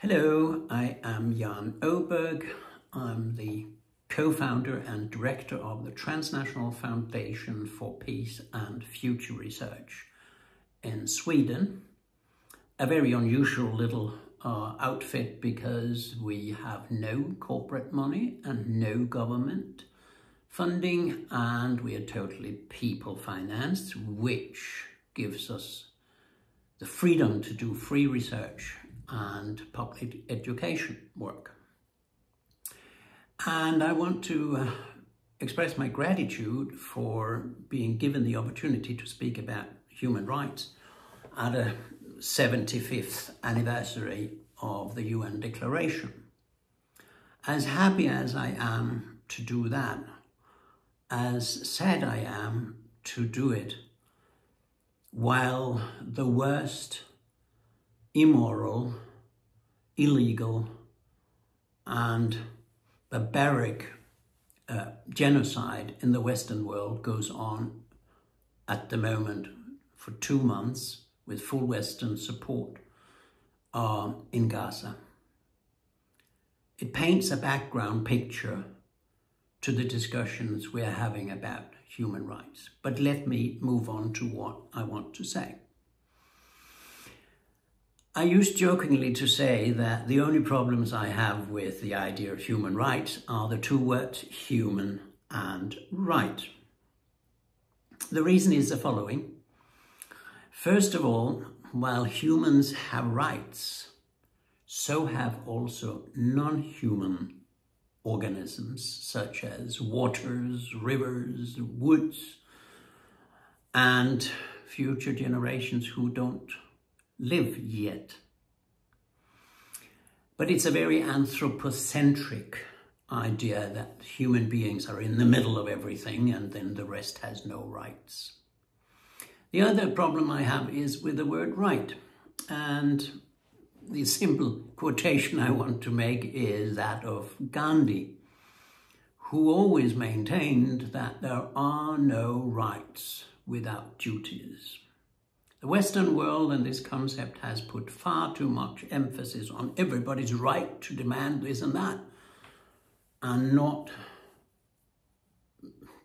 Hello, I am Jan Oberg. I'm the co-founder and director of the Transnational Foundation for Peace and Future Research in Sweden. A very unusual little outfit because we have no corporate money and no government funding, and we are totally people financed, which gives us the freedom to do free research and public education work. And I want to express my gratitude for being given the opportunity to speak about human rights at a 75th anniversary of the UN Declaration. As happy as I am to do that, as sad I am to do it while the worst immoral, illegal, and barbaric genocide in the Western world goes on at the moment for 2 months with full Western support in Gaza. It paints a background picture to the discussions we're having about human rights. But let me move on to what I want to say. I used jokingly to say that the only problems I have with the idea of human rights are the two words human and right. The reason is the following. First of all, while humans have rights, so have also non-human organisms such as waters, rivers, woods, and future generations who don't live yet. But it's a very anthropocentric idea that human beings are in the middle of everything and then the rest has no rights. The other problem I have is with the word right. And the simple quotation I want to make is that of Gandhi, who always maintained that there are no rights without duties. The Western world and this concept has put far too much emphasis on everybody's right to demand this and that, and not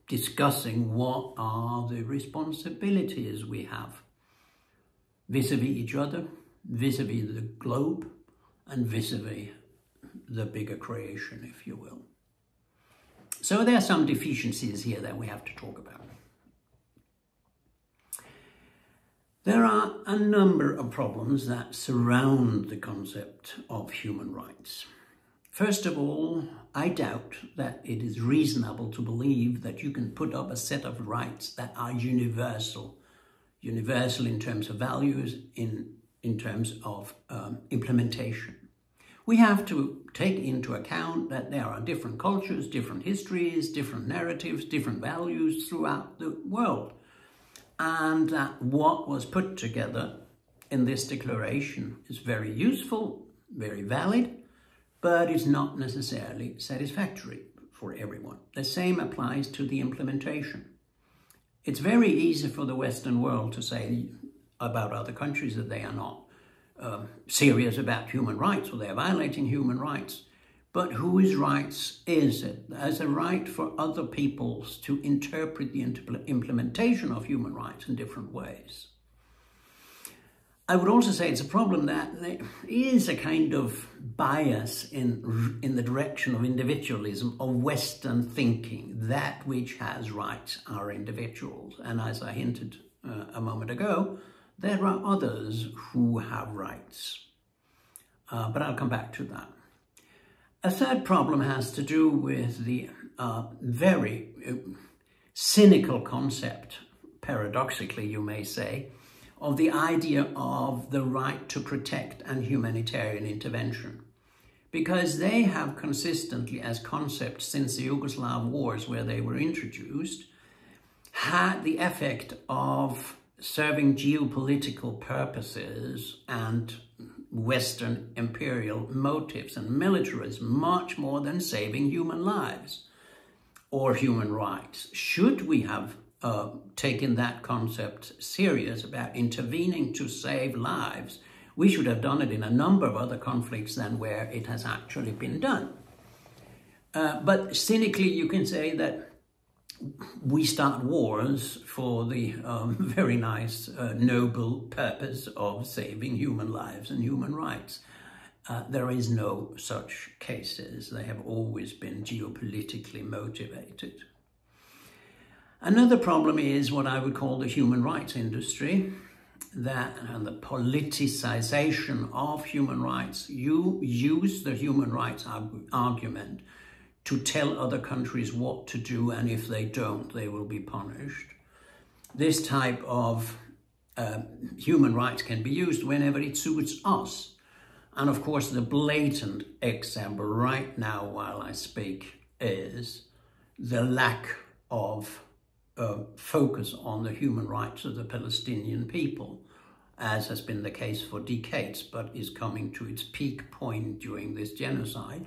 discussing what are the responsibilities we have vis-a-vis each other, vis-a-vis the globe, and vis-a-vis the bigger creation, if you will. So there are some deficiencies here that we have to talk about. There are a number of problems that surround the concept of human rights. First of all, I doubt that it is reasonable to believe that you can put up a set of rights that are universal in terms of values, in terms of implementation. We have to take into account that there are different cultures, different histories, different narratives, different values throughout the world. And that what was put together in this declaration is very useful, very valid, but is not necessarily satisfactory for everyone. The same applies to the implementation. It's very easy for the Western world to say about other countries that they are not serious about human rights or they are violating human rights. But whose rights is it? As a right for other peoples to interpret the implementation of human rights in different ways. I would also say it's a problem that there is a kind of bias in the direction of individualism, of Western thinking. That which has rights are individuals. And as I hinted a moment ago, there are others who have rights. But I'll come back to that. A third problem has to do with the very cynical concept, paradoxically you may say, of the idea of the right to protect and humanitarian intervention. Because they have consistently, as concepts since the Yugoslav wars where they were introduced, had the effect of serving geopolitical purposes and Western imperial motives and militarism much more than saving human lives or human rights. Should we have taken that concept serious about intervening to save lives, We should have done it in a number of other conflicts than where it has actually been done. But cynically, you can say that we start wars for the very nice, noble purpose of saving human lives and human rights. There is no such cases. They have always been geopolitically motivated. Another problem is what I would call the human rights industry, and the politicization of human rights. You use the human rights argument to tell other countries what to do, and if they don't, they will be punished. This type of human rights can be used whenever it suits us. And of course, the blatant example right now while I speak is the lack of focus on the human rights of the Palestinian people, as has been the case for decades, but is coming to its peak point during this genocide.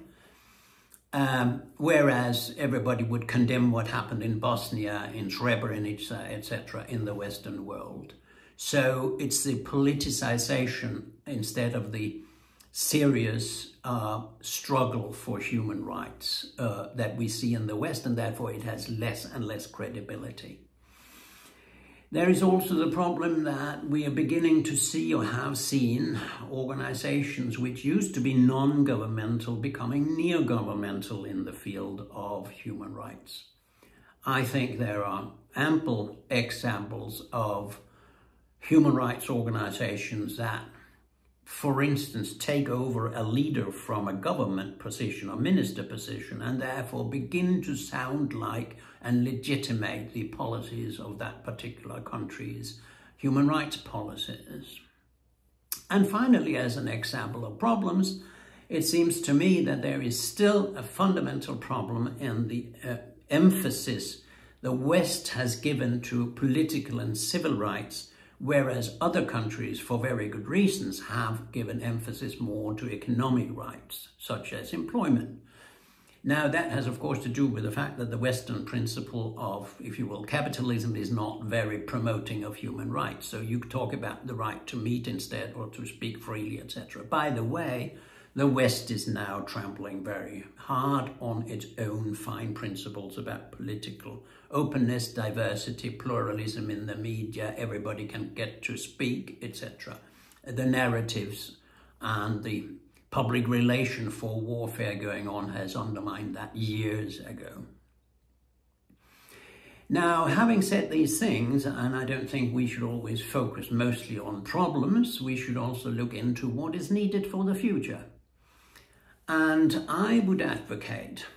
Whereas everybody would condemn what happened in Bosnia, in Srebrenica, etc., in the Western world. So it's the politicization instead of the serious struggle for human rights that we see in the West, and therefore it has less and less credibility. There is also the problem that we are beginning to see, or have seen, organizations which used to be non-governmental becoming near-governmental in the field of human rights. I think there are ample examples of human rights organizations that, for instance, take over a leader from a government position or minister position and therefore begin to sound like and legitimate the policies of that particular country's human rights policies. And finally, as an example of problems, it seems to me that there is still a fundamental problem in the emphasis the West has given to political and civil rights, whereas other countries, for very good reasons, have given emphasis more to economic rights, such as employment. Now, that has, of course, to do with the fact that the Western principle of, if you will, capitalism is not very promoting of human rights. So you talk about the right to meet instead, or to speak freely, etc. By the way, the West is now trampling very hard on its own fine principles about political openness, diversity, pluralism in the media, everybody can get to speak, etc. The narratives and the public relation for warfare going on has undermined that years ago. Now, having said these things, and I don't think we should always focus mostly on problems, we should also look into what is needed for the future. And I would advocate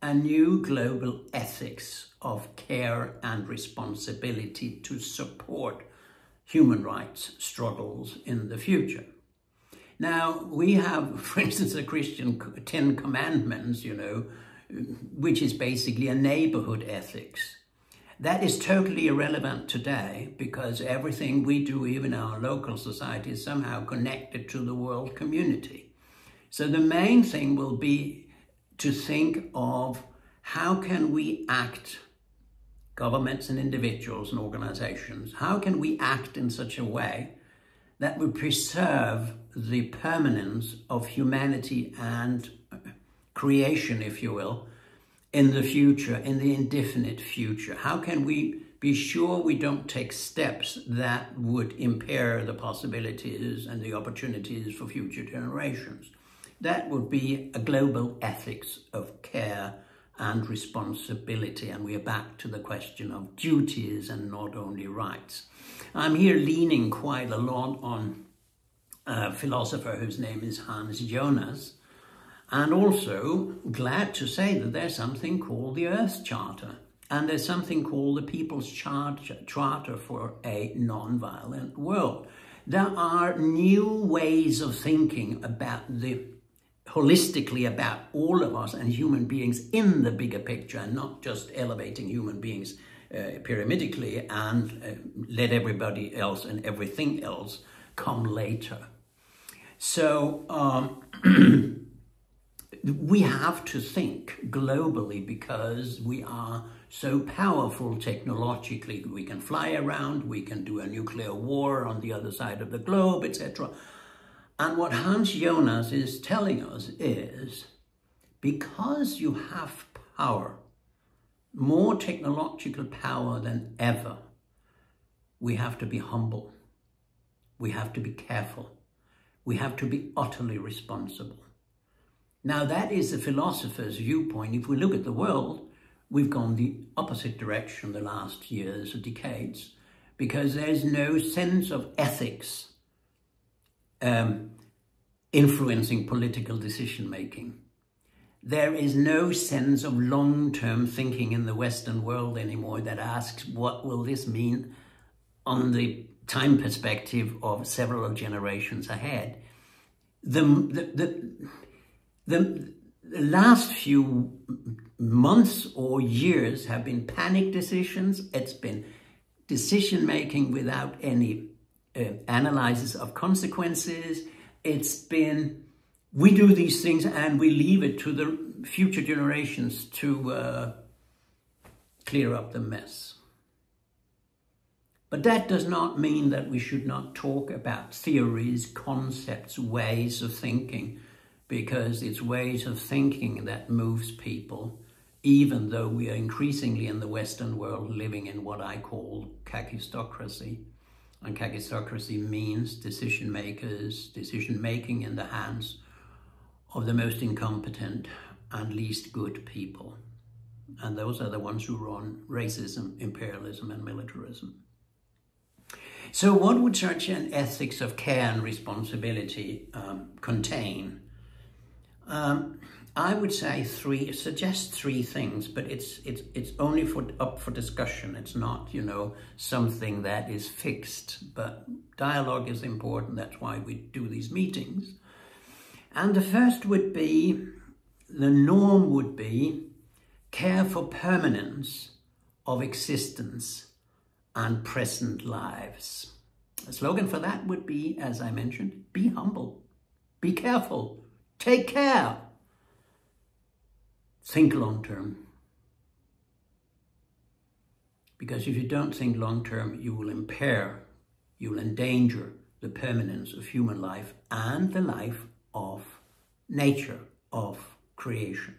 a new global ethics of care and responsibility to support human rights struggles in the future. Now, we have, for instance, the Christian 10 Commandments, which is basically a neighborhood ethics. That is totally irrelevant today because everything we do, even our local society, is somehow connected to the world community. So the main thing will be to think of how can we act, governments and individuals and organizations, how can we act in such a way that would preserve the permanence of humanity and creation, if you will, in the future, in the indefinite future? How can we be sure we don't take steps that would impair the possibilities and the opportunities for future generations? That would be a global ethics of care and responsibility, and we are back to the question of duties and not only rights. I'm here leaning quite a lot on a philosopher whose name is Hans Jonas, and also glad to say that there's something called the Earth Charter, and there's something called the People's Charter for a Non-Violent World. There are new ways of thinking about holistically about all of us and human beings in the bigger picture, and not just elevating human beings pyramidically and let everybody else and everything else come later. So we have to think globally because we are so powerful technologically. We can fly around, we can do a nuclear war on the other side of the globe, etc. And what Hans Jonas is telling us is, because you have power, more technological power than ever, we have to be humble. We have to be careful. We have to be utterly responsible. Now, that is a philosopher's viewpoint. If we look at the world, we've gone the opposite direction the last years or decades, because there's no sense of ethics influencing political decision-making. There is no sense of long-term thinking in the Western world anymore that asks, what will this mean on the time perspective of several generations ahead? The last few months or years have been panic decisions. It's been decision-making without any analysis of consequences. It's been, we do these things and we leave it to the future generations to clear up the mess. But that does not mean that we should not talk about theories, concepts, ways of thinking, because it's ways of thinking that moves people, even though we are increasingly in the Western world living in what I call kakistocracy. And kakistocracy means decision-making in the hands of the most incompetent and least good people. And those are the ones who run racism, imperialism, and militarism. So what would such an ethics of care and responsibility contain? I would say suggest three things, but it's only up for discussion. It's not, something that is fixed, but dialogue is important. That's why we do these meetings. And the first would be, the norm would be, care for permanence of existence and present lives. The slogan for that would be, as I mentioned, be humble, be careful, take care, think long term. Because if you don't think long term, you will endanger the permanence of human life and the life of nature, of creation.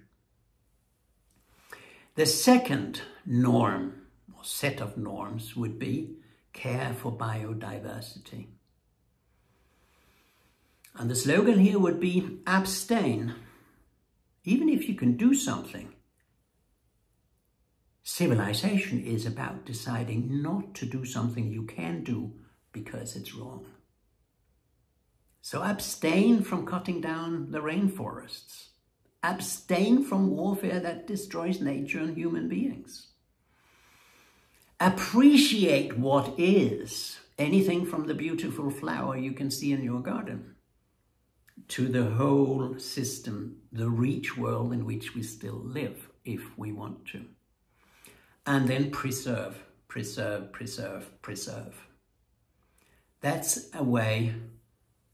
The second norm, or set of norms, would be care for biodiversity. And the slogan here would be abstain. Even if you can do something, civilization is about deciding not to do something you can do because it's wrong. So abstain from cutting down the rainforests. Abstain from warfare that destroys nature and human beings. Appreciate what is, anything from the beautiful flower you can see in your garden to the whole system, the rich world in which we still live, if we want to. And then preserve, preserve, preserve, preserve. That's a way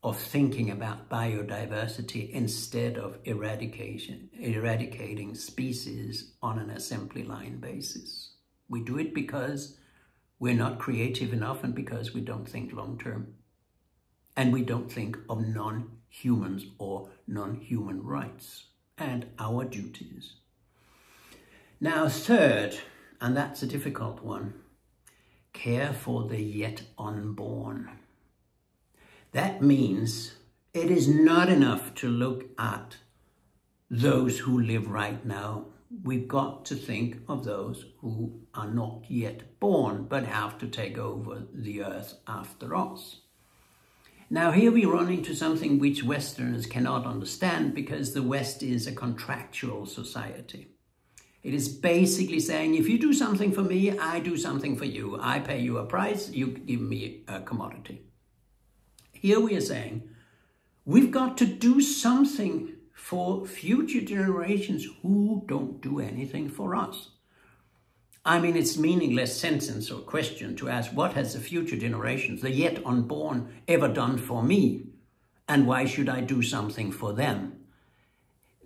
of thinking about biodiversity instead of eradicating species on an assembly line basis. We do it because we're not creative enough and because we don't think long term. And we don't think of non-humans or non-human rights and our duties. Now, third, and that's a difficult one, care for the yet unborn. That means it is not enough to look at those who live right now. We've got to think of those who are not yet born, but have to take over the earth after us. Now here we run into something which Westerners cannot understand, because the West is a contractual society. It is basically saying, if you do something for me, I do something for you. I pay you a price, you give me a commodity. Here we are saying, we've got to do something for future generations who don't do anything for us. I mean, it's meaningless sentence or question to ask, what has the future generations, the yet unborn, ever done for me? And why should I do something for them?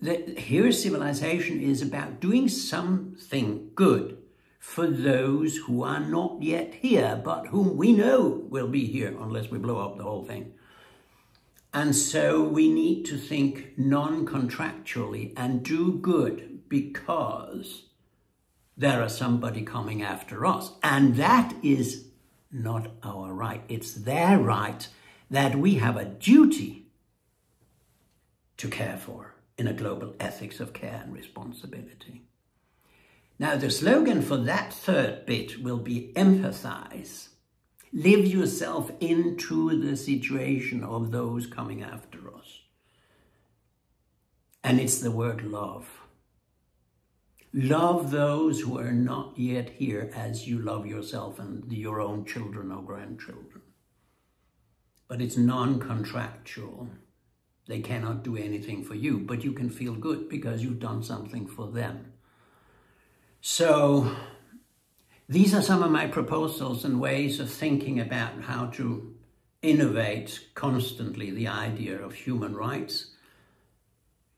Here, civilization is about doing something good for those who are not yet here, but whom we know will be here unless we blow up the whole thing. And so we need to think non-contractually and do good because there is somebody coming after us. And that is not our right. It's their right that we have a duty to care for in a global ethics of care and responsibility. Now, the slogan for that third bit will be empathize. Live yourself into the situation of those coming after us. And it's the word love. Love those who are not yet here as you love yourself and your own children or grandchildren. But it's non-contractual. They cannot do anything for you, but you can feel good because you've done something for them. So these are some of my proposals and ways of thinking about how to innovate constantly the idea of human rights.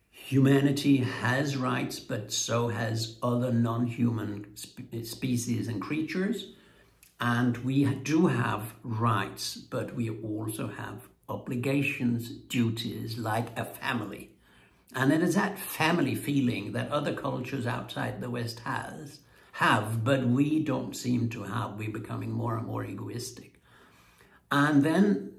Humanity has rights, but so has other non-human species and creatures. And we do have rights, but we also have obligations, duties, like a family. And it is that family feeling that other cultures outside the West have, but we don't seem to have. We're becoming more and more egoistic. And then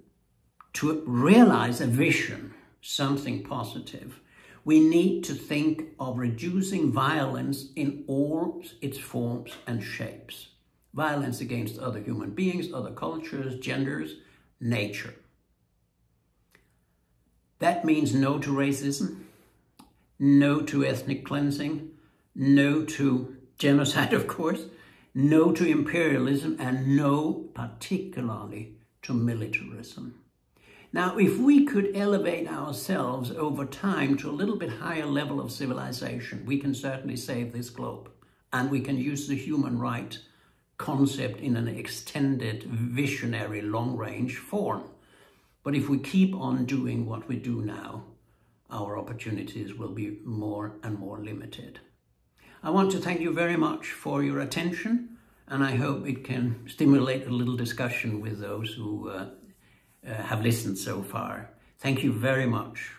to realize a vision, something positive, we need to think of reducing violence in all its forms and shapes. Violence against other human beings, other cultures, genders, nature. That means no to racism, no to ethnic cleansing, no to genocide, of course, no to imperialism, and no particularly to militarism. Now, if we could elevate ourselves over time to a little bit higher level of civilization, we can certainly save this globe. And we can use the human right concept in an extended, visionary, long-range form. But if we keep on doing what we do now, our opportunities will be more and more limited. I want to thank you very much for your attention, and I hope it can stimulate a little discussion with those who have listened so far. Thank you very much.